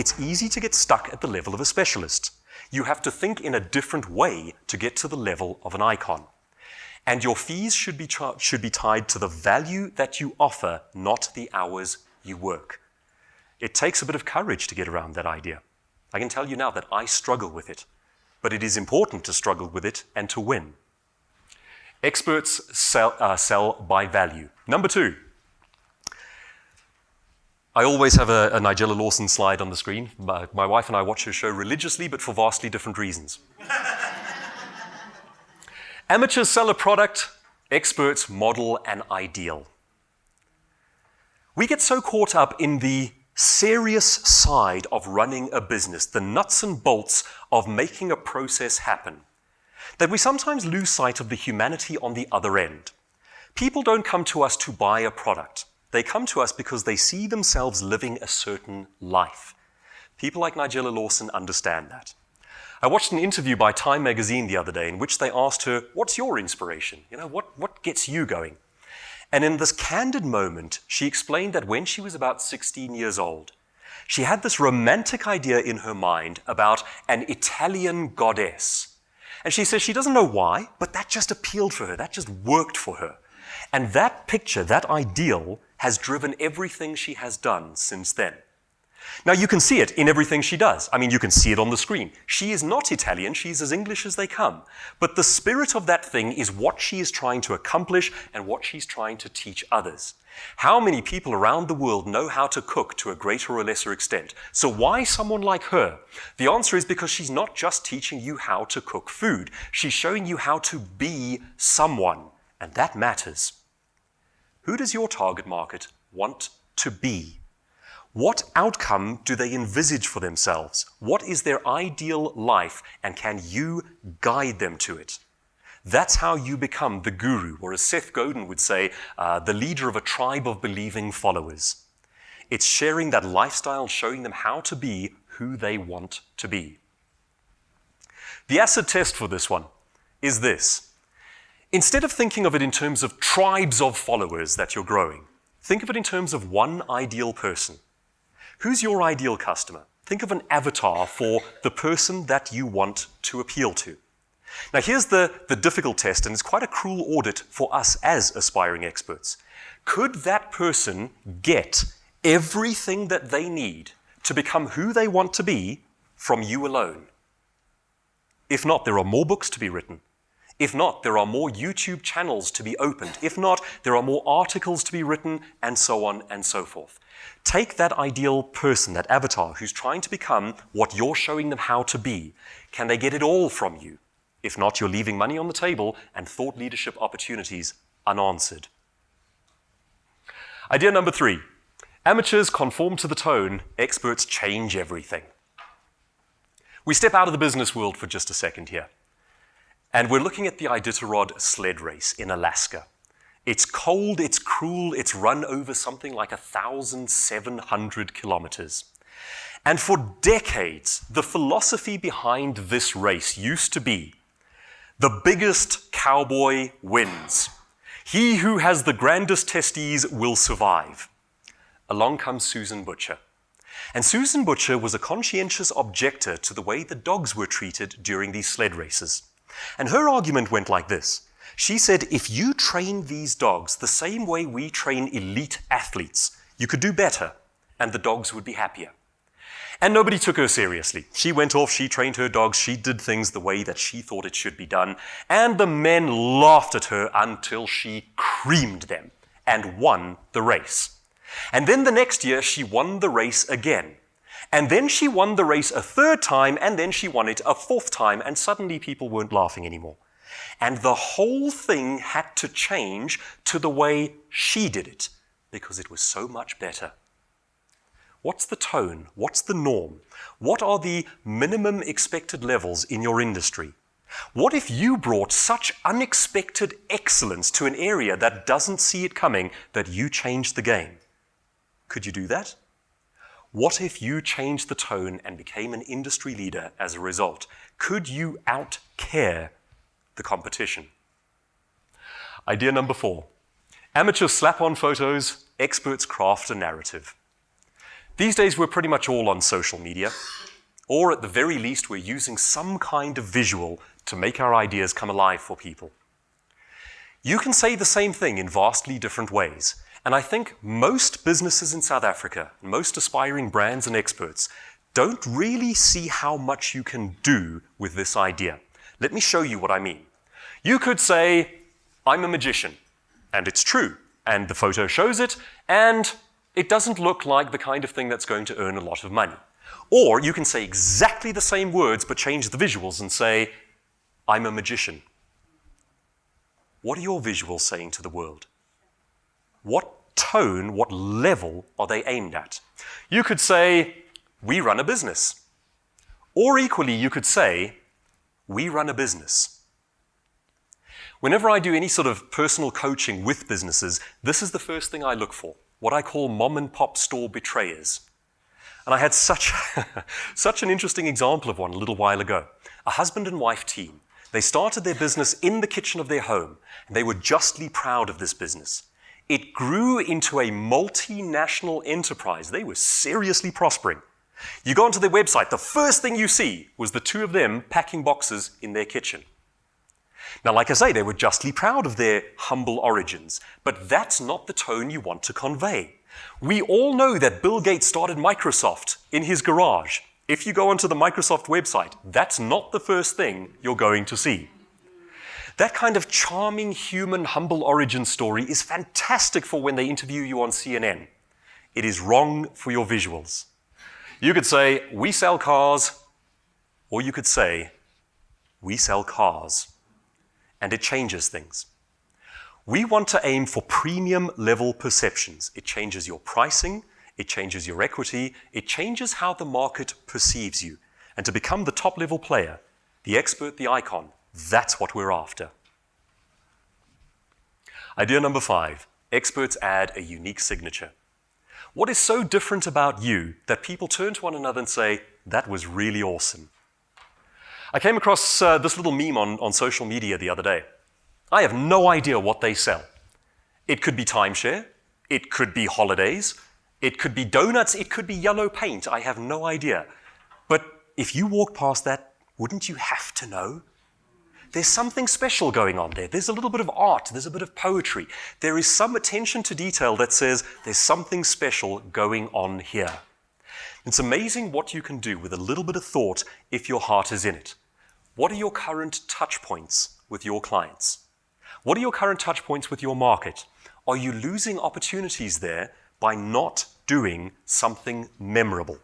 it's easy to get stuck at the level of a specialist. You have to think in a different way to get to the level of an icon. And your fees should be tied to the value that you offer, not the hours you work. It takes a bit of courage to get around that idea. I can tell you now that I struggle with it, but it is important to struggle with it and to win. Experts sell by value. Number 2. I always have a Nigella Lawson slide on the screen. My wife and I watch her show religiously, but for vastly different reasons. Amateurs sell a product, experts model an ideal. We get so caught up in the serious side of running a business, the nuts and bolts of making a process happen, that we sometimes lose sight of the humanity on the other end. People don't come to us to buy a product. They come to us because they see themselves living a certain life. People like Nigella Lawson understand that. I watched an interview by Time magazine the other day in which they asked her, what's your inspiration? What gets you going? And in this candid moment, she explained that when she was about 16 years old, she had this romantic idea in her mind about an Italian goddess. And she says she doesn't know why, but that just appealed for her. That just worked for her. And that picture, that ideal, has driven everything she has done since then. Now, you can see it in everything she does. I mean, you can see it on the screen. She is not Italian. She's as English as they come. But the spirit of that thing is what she is trying to accomplish and what she's trying to teach others. How many people around the world know how to cook to a greater or lesser extent? So why someone like her? The answer is because she's not just teaching you how to cook food. She's showing you how to be someone, and that matters. Who does your target market want to be? What outcome do they envisage for themselves? What is their ideal life, and can you guide them to it? That's how you become the guru, or as Seth Godin would say, the leader of a tribe of believing followers. It's sharing that lifestyle, showing them how to be who they want to be. The acid test for this one is this. Instead of thinking of it in terms of tribes of followers that you're growing, think of it in terms of one ideal person. Who's your ideal customer? Think of an avatar for the person that you want to appeal to. Now, here's the difficult test, and it's quite a cruel audit for us as aspiring experts. Could that person get everything that they need to become who they want to be from you alone? If not, there are more books to be written. If not, there are more YouTube channels to be opened. If not, there are more articles to be written, and so on and so forth. Take that ideal person, that avatar, who's trying to become what you're showing them how to be. Can they get it all from you? If not, you're leaving money on the table and thought leadership opportunities unanswered. Idea number 3. Amateurs conform to the tone, experts change everything. We step out of the business world for just a second here. And we're looking at the Iditarod sled race in Alaska. It's cold, it's cruel, it's run over something like 1,700 kilometers. And for decades, the philosophy behind this race used to be, the biggest cowboy wins. He who has the grandest testes will survive. Along comes Susan Butcher. And Susan Butcher was a conscientious objector to the way the dogs were treated during these sled races. And her argument went like this. She said, if you train these dogs the same way we train elite athletes, you could do better, and the dogs would be happier. And nobody took her seriously. She went off, she trained her dogs, she did things the way that she thought it should be done, and the men laughed at her until she creamed them and won the race. And then the next year, she won the race again. And then she won the race a third time, and then she won it a fourth time, and suddenly people weren't laughing anymore. And the whole thing had to change to the way she did it, because it was so much better. What's the tone? What's the norm? What are the minimum expected levels in your industry? What if you brought such unexpected excellence to an area that doesn't see it coming that you changed the game? Could you do that? What if you changed the tone and became an industry leader as a result? Could you out-care the competition? Idea number 4. Amateurs slap on photos, experts craft a narrative. These days, we're pretty much all on social media, or at the very least, we're using some kind of visual to make our ideas come alive for people. You can say the same thing in vastly different ways, and I think most businesses in South Africa, most aspiring brands and experts, don't really see how much you can do with this idea. Let me show you what I mean. You could say, I'm a magician, and it's true, and the photo shows it, and it doesn't look like the kind of thing that's going to earn a lot of money. Or you can say exactly the same words but change the visuals and say, I'm a magician. What are your visuals saying to the world? What tone, what level are they aimed at? You could say, we run a business. Or equally, you could say, we run a business. Whenever I do any sort of personal coaching with businesses, this is the first thing I look for, what I call mom and pop store betrayers. And I had such an interesting example of one a little while ago. A husband and wife team. They started their business in the kitchen of their home, and they were justly proud of this business. It grew into a multinational enterprise. They were seriously prospering. You go onto their website, the first thing you see was the two of them packing boxes in their kitchen. Now, like I say, they were justly proud of their humble origins, but that's not the tone you want to convey. We all know that Bill Gates started Microsoft in his garage. If you go onto the Microsoft website, that's not the first thing you're going to see. That kind of charming, human, humble origin story is fantastic for when they interview you on CNN. It is wrong for your visuals. You could say, we sell cars, or you could say, we sell cars. And it changes things. We want to aim for premium level perceptions. It changes your pricing, it changes your equity, it changes how the market perceives you. And to become the top level player, the expert, the icon, that's what we're after. Idea number 5, experts add a unique signature. What is so different about you that people turn to one another and say, that was really awesome? I came across this little meme on social media the other day. I have no idea what they sell. It could be timeshare, it could be holidays, it could be donuts, it could be yellow paint, I have no idea. But if you walk past that, wouldn't you have to know? There's something special going on there. There's a little bit of art, there's a bit of poetry. There is some attention to detail that says there's something special going on here. It's amazing what you can do with a little bit of thought if your heart is in it. What are your current touch points with your clients? What are your current touch points with your market? Are you losing opportunities there by not doing something memorable?